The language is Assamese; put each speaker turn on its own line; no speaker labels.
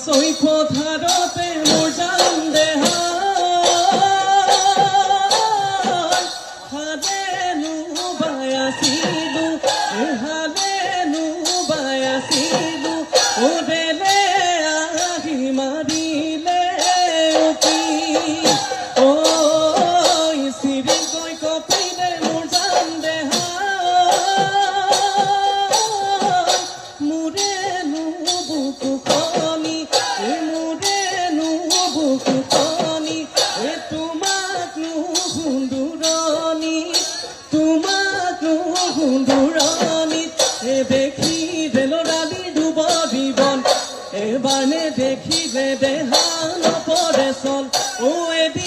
ছৈ পথাৰতে মোৰ জান দেহা হালেনো বাই আছিলো হালেনো বাই আছিলো ওদেলে আহি মাৰিলে উঠি ঐ চিৰিকৈ কপিলে মোৰ জান দেহা মোৰেনো বুকুখনি মোৰেনো বুকুখনি তোমাকনো সুন্দুৰণি তোমাকনো সুন্দুৰণি দেখিলে ল'ৰালি ডুব জীৱন এবাৰ নে দেখিলে দেহা নপৰে চল এদিন